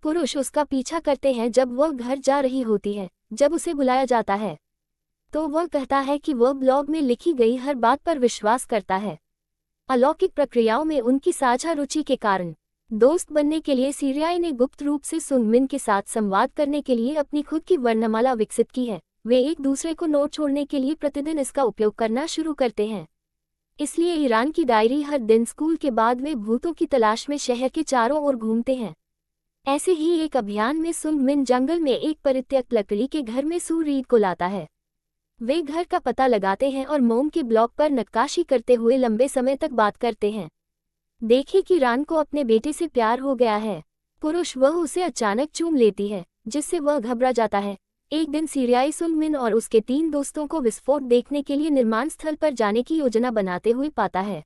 पुरुष उसका पीछा करते हैं जब वह घर जा रही होती है। जब उसे बुलाया जाता है तो वह कहता है कि वह ब्लॉग में लिखी गई हर बात पर विश्वास करता है। अलौकिक प्रक्रियाओं में उनकी साझा रुचि के कारण दोस्त बनने के लिए सीरियाई ने गुप्त रूप से सुंगमिन के साथ संवाद करने के लिए अपनी खुद की वर्णमाला विकसित की है। वे एक दूसरे को नोट छोड़ने के लिए प्रतिदिन इसका उपयोग करना शुरू करते हैं। इसलिए ईरान की डायरी हर दिन स्कूल के बाद वे भूतों की तलाश में शहर के चारों ओर घूमते हैं। ऐसे ही एक अभियान में सुंगमिन जंगल में एक परित्यक्त लकड़ी के घर में सू रीड को लाता है। वे घर का पता लगाते हैं और मोम के ब्लॉक पर नक्काशी करते हुए लंबे समय तक बात करते हैं। देखे कि रान को अपने बेटे से प्यार हो गया है। पुरुष वह उसे अचानक चूम लेती है जिससे वह घबरा जाता है। एक दिन सीरियाई सुंगमिन और उसके 3 दोस्तों को विस्फोट देखने के लिए निर्माण स्थल पर जाने की योजना बनाते हुए पाता है।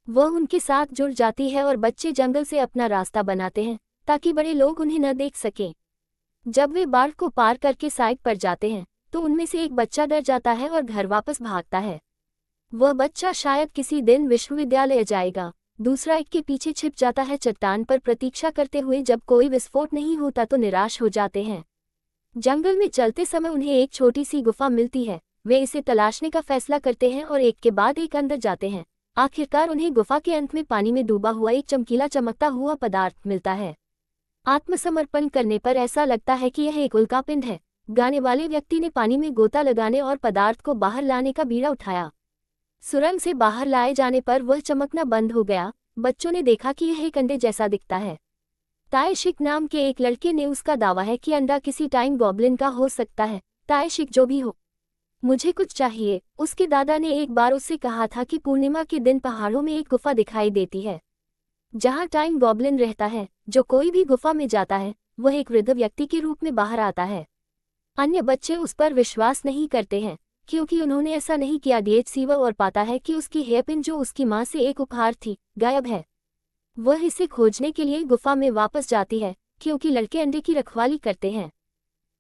वह उनके साथ जुड़ जाती है और बच्चे जंगल से अपना रास्ता बनाते हैं ताकि बड़े लोग उन्हें न देख सकें। जब वे बाढ़ को पार करके साइड पर जाते हैं तो उनमें से एक बच्चा डर जाता है और घर वापस भागता है। वह बच्चा शायद किसी दिन विश्वविद्यालय जाएगा। दूसरा एक के पीछे छिप जाता है चट्टान पर प्रतीक्षा करते हुए। जब कोई विस्फोट नहीं होता तो निराश हो जाते हैं। जंगल में चलते समय उन्हें एक छोटी सी गुफा मिलती है। वे इसे तलाशने का फैसला करते हैं और एक के बाद एक अंदर जाते हैं। आखिरकार उन्हें गुफा के अंत में पानी में डूबा हुआ एक चमकीला चमकता हुआ पदार्थ मिलता है। आत्मसमर्पण करने पर ऐसा लगता है कि यह एक उल्कापिंड है। गाने वाले व्यक्ति ने पानी में गोता लगाने और पदार्थ को बाहर लाने का बीड़ा उठाया। सुरंग से बाहर लाए जाने पर वह चमकना बंद हो गया। बच्चों ने देखा कि यह एक अंडे जैसा दिखता है। ताएशिक नाम के एक लड़के ने उसका दावा है कि अंडा किसी टाइम गॉब्लिन का हो सकता है। ताएशिक जो भी हो, मुझे कुछ चाहिए। उसके दादा ने एक बार उससे कहा था कि पूर्णिमा के दिन पहाड़ों में एक गुफा दिखाई देती है जहां टाइम गॉब्लिन रहता है। जो कोई भी गुफा में जाता है वह एक वृद्ध व्यक्ति के रूप में बाहर आता है। अन्य बच्चे उस पर विश्वास नहीं करते हैं क्योंकि उन्होंने ऐसा नहीं किया। डीएचसीव और पाता है कि उसकी हेयरपिन जो उसकी मां से एक उपहार थी गायब है। वह इसे खोजने के लिए गुफा में वापस जाती है क्योंकि लड़के अंडे की रखवाली करते हैं।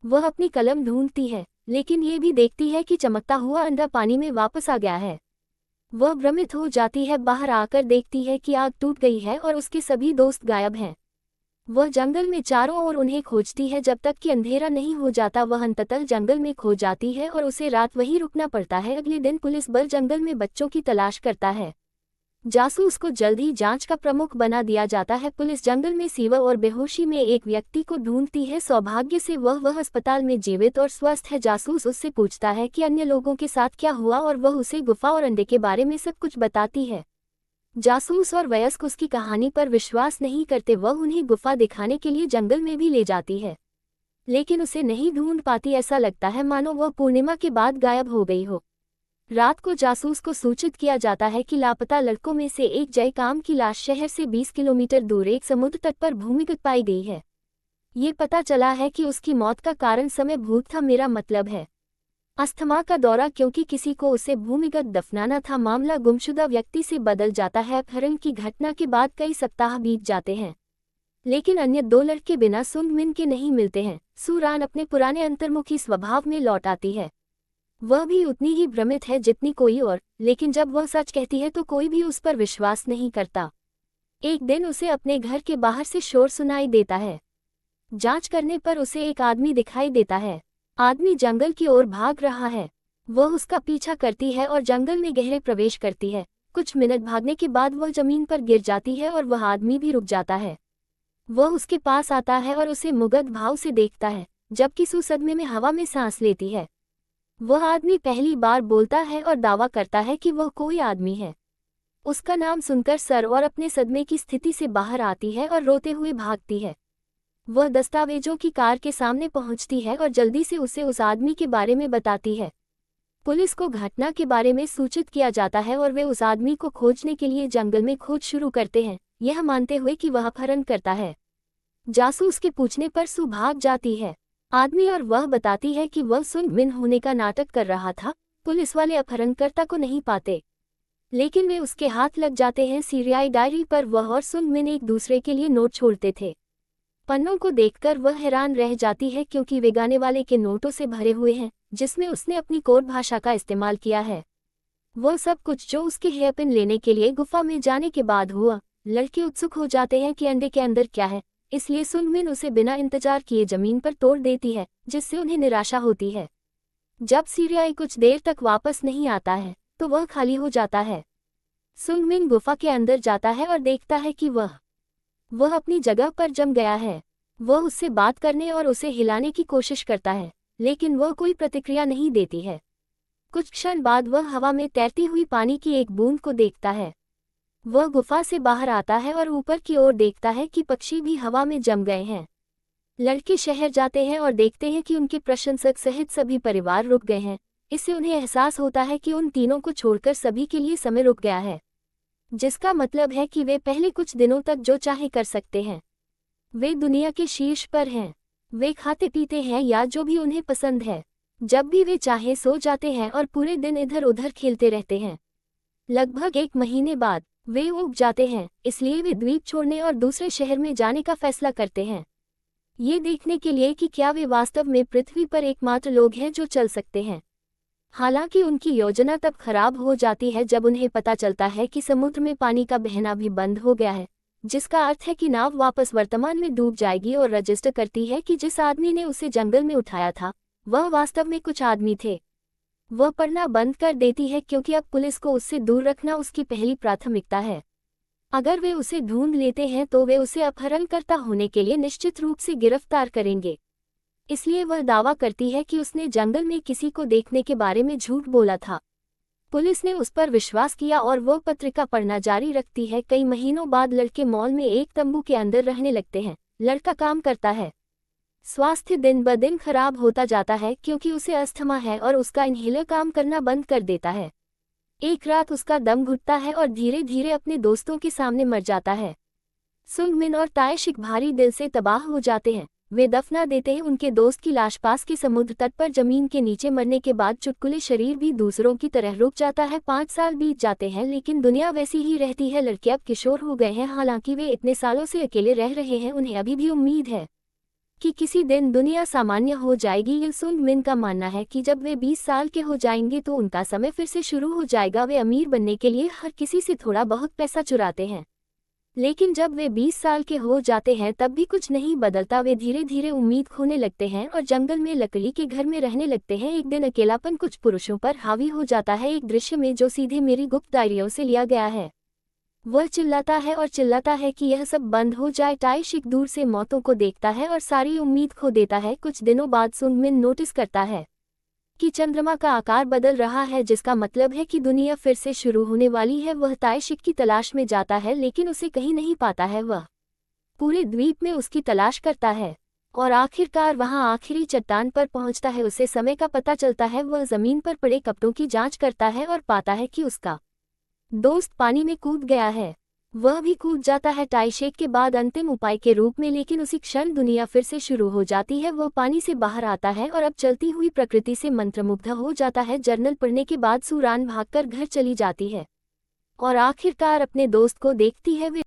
वह अपनी कलम ढूंढती है लेकिन ये भी देखती है कि चमकता हुआ अंडा पानी में वापस आ गया है। वह भ्रमित हो जाती है। बाहर आकर देखती है कि आग टूट गई है और उसके सभी दोस्त गायब हैं। वह जंगल में चारों ओर उन्हें खोजती है जब तक कि अंधेरा नहीं हो जाता। वह अंततः जंगल में खो जाती है और उसे रात वहीं रुकना पड़ता है। अगले दिन पुलिस बल जंगल में बच्चों की तलाश करता है। जासूस को जल्द ही जांच का प्रमुख बना दिया जाता है। पुलिस जंगल में सीवर और बेहोशी में एक व्यक्ति को ढूंढती है। सौभाग्य से वह अस्पताल में जीवित और स्वस्थ है। जासूस उससे पूछता है कि अन्य लोगों के साथ क्या हुआ और वह उसे गुफा और अंडे के बारे में सब कुछ बताती है। जासूस और वयस्क उसकी कहानी पर विश्वास नहीं करते। वह उन्हें गुफा दिखाने के लिए जंगल में भी ले जाती है लेकिन उसे नहीं ढूंढ पाती। ऐसा लगता है मानो वह पूर्णिमा के बाद गायब हो गई हो। रात को जासूस को सूचित किया जाता है कि लापता लड़कों में से एक जयकाम की लाश शहर से 20 किलोमीटर दूर एक समुद्र तट पर भूमिगत पाई गई है। ये पता चला है कि उसकी मौत का कारण समय भूत था। मेरा मतलब है अस्थमा का दौरा, क्योंकि किसी को उसे भूमिगत दफनाना था। मामला गुमशुदा व्यक्ति से बदल जाता है। अपहरण की घटना के बाद कई सप्ताह बीत जाते हैं लेकिन अन्य 2 लड़के बिना सुंगमिन के नहीं मिलते हैं। सू रान अपने पुराने अंतर्मुखी स्वभाव में लौट आती है। वह भी उतनी ही भ्रमित है जितनी कोई और, लेकिन जब वह सच कहती है तो कोई भी उस पर विश्वास नहीं करता। एक दिन उसे अपने घर के बाहर से शोर सुनाई देता है। जांच करने पर उसे एक आदमी दिखाई देता है। आदमी जंगल की ओर भाग रहा है। वह उसका पीछा करती है और जंगल में गहरे प्रवेश करती है। कुछ मिनट भागने के बाद वह जमीन पर गिर जाती है और वह आदमी भी रुक जाता है। वह उसके पास आता है और उसे मुग्ध भाव से देखता है जबकि सू सदमे में हवा में सांस लेती है। वह आदमी पहली बार बोलता है और दावा करता है कि वह कोई आदमी है। उसका नाम सुनकर सर और अपने सदमे की स्थिति से बाहर आती है और रोते हुए भागती है। वह दस्तावेजों की कार के सामने पहुंचती है और जल्दी से उसे उस आदमी के बारे में बताती है। पुलिस को घटना के बारे में सूचित किया जाता है और वे उस आदमी को खोजने के लिए जंगल में खोज शुरू करते हैं, यह मानते हुए कि वह अपहरण करता है। जासूस के पूछने पर सू भाग जाती है। आदमी और वह बताती है कि वह सुंगमिन होने का नाटक कर रहा था। पुलिस वाले अपहरणकर्ता को नहीं पाते लेकिन वे उसके हाथ लग जाते हैं। सीरियाई डायरी पर वह और सुंगमिन एक दूसरे के लिए नोट छोड़ते थे। पन्नों को देखकर वह हैरान रह जाती है क्योंकि वे गाने वाले के नोटों से भरे हुए हैं जिसमें उसने अपनी कोड भाषा का इस्तेमाल किया है। वह सब कुछ जो उसके हेयरपिन लेने के लिए गुफा में जाने के बाद हुआ। लड़के उत्सुक हो जाते हैं कि अंडे के अंदर क्या है। इसलिए सुंगमिन उसे बिना इंतजार किए जमीन पर तोड़ देती है, जिससे उन्हें निराशा होती है। जब सीरियाई कुछ देर तक वापस नहीं आता है तो वह खाली हो जाता है। सुंगमिन गुफा के अंदर जाता है और देखता है कि वह अपनी जगह पर जम गया है। वह उससे बात करने और उसे हिलाने की कोशिश करता है, लेकिन वह कोई प्रतिक्रिया नहीं देती है। कुछ क्षण बाद वह हवा में तैरती हुई पानी की एक बूंद को देखता है। वह गुफा से बाहर आता है और ऊपर की ओर देखता है कि पक्षी भी हवा में जम गए हैं। लड़के शहर जाते हैं और देखते हैं कि उनके प्रशंसक सहित सभी परिवार रुक गए हैं। इससे उन्हें एहसास होता है कि उन तीनों को छोड़कर सभी के लिए समय रुक गया है, जिसका मतलब है कि वे पहले कुछ दिनों तक जो चाहे कर सकते हैं। वे दुनिया के शीर्ष पर हैं। वे खाते पीते हैं या जो भी उन्हें पसंद है। जब भी वे चाहे सो जाते हैं और पूरे दिन इधर उधर खेलते रहते हैं। लगभग 1 महीने बाद वे ऊब जाते हैं, इसलिए वे द्वीप छोड़ने और दूसरे शहर में जाने का फैसला करते हैं, ये देखने के लिए कि क्या वे वास्तव में पृथ्वी पर एकमात्र लोग हैं जो चल सकते हैं। हालांकि उनकी योजना तब खराब हो जाती है जब उन्हें पता चलता है कि समुद्र में पानी का बहना भी बंद हो गया है, जिसका अर्थ है कि नाव वापस वर्तमान में डूब जाएगी और रजिस्टर करती है कि जिस आदमी ने उसे जंगल में उठाया था वह वास्तव में कुछ आदमी थे। वह पढ़ना बंद कर देती है क्योंकि अब पुलिस को उससे दूर रखना उसकी पहली प्राथमिकता है। अगर वे उसे ढूंढ लेते हैं तो वे उसे अपहरणकर्ता होने के लिए निश्चित रूप से गिरफ्तार करेंगे। इसलिए वह दावा करती है कि उसने जंगल में किसी को देखने के बारे में झूठ बोला था। पुलिस ने उस पर विश्वास किया और वह पत्रिका पढ़ना जारी रखती है। कई महीनों बाद लड़के मॉल में एक तंबू के अंदर रहने लगते हैं। लड़का काम करता है। स्वास्थ्य दिन ब दिन खराब होता जाता है क्योंकि उसे अस्थमा है और उसका इन्हेलर काम करना बंद कर देता है। एक रात उसका दम घुटता है और धीरे धीरे अपने दोस्तों के सामने मर जाता है। सुंगमिन और ताएशिक भारी दिल से तबाह हो जाते हैं। वे दफना देते हैं उनके दोस्त की लाश पास के समुद्र तट पर जमीन के नीचे। मरने के बाद चुटकुले शरीर भी दूसरों की तरह रुक जाता है। 5 साल बीत जाते हैं लेकिन दुनिया वैसी ही रहती है। लड़के अब किशोर हो गए हैं। हालांकि वे इतने सालों से अकेले रह रहे हैं, उन्हें अभी भी उम्मीद है कि किसी दिन दुनिया सामान्य हो जाएगी। ये सुंगमिन का मानना है कि जब वे 20 साल के हो जाएंगे तो उनका समय फिर से शुरू हो जाएगा। वे अमीर बनने के लिए हर किसी से थोड़ा बहुत पैसा चुराते हैं, लेकिन जब वे 20 साल के हो जाते हैं तब भी कुछ नहीं बदलता। वे धीरे धीरे उम्मीद खोने लगते हैं और जंगल में लकड़ी के घर में रहने लगते हैं। एक दिन अकेलापन कुछ पुरुषों पर हावी हो जाता है, एक दृश्य में जो सीधे मेरी गुप्त डायरियों से लिया गया है। वह चिल्लाता है और चिल्लाता है कि यह सब बंद हो जाए। ताएशिक दूर से मौतों को देखता है और सारी उम्मीद खो देता है। कुछ दिनों बाद सुंगमिन नोटिस करता है कि चंद्रमा का आकार बदल रहा है, जिसका मतलब है कि दुनिया फिर से शुरू होने वाली है। वह ताएशिक की तलाश में जाता है लेकिन उसे कहीं नहीं पाता है। वह पूरे द्वीप में उसकी तलाश करता है और आखिरकार वहां आखिरी चट्टान पर पहुंचता है। उसे समय का पता चलता है। वह जमीन पर पड़े कपड़ों की जांच करता है और पाता है कि उसका दोस्त पानी में कूद गया है। वह भी कूद जाता है ताएशिक के बाद अंतिम उपाय के रूप में, लेकिन उसी क्षण दुनिया फिर से शुरू हो जाती है। वह पानी से बाहर आता है और अब चलती हुई प्रकृति से मंत्रमुग्ध हो जाता है। जर्नल पढ़ने के बाद सूरान भागकर घर चली जाती है और आखिरकार अपने दोस्त को देखती है। वे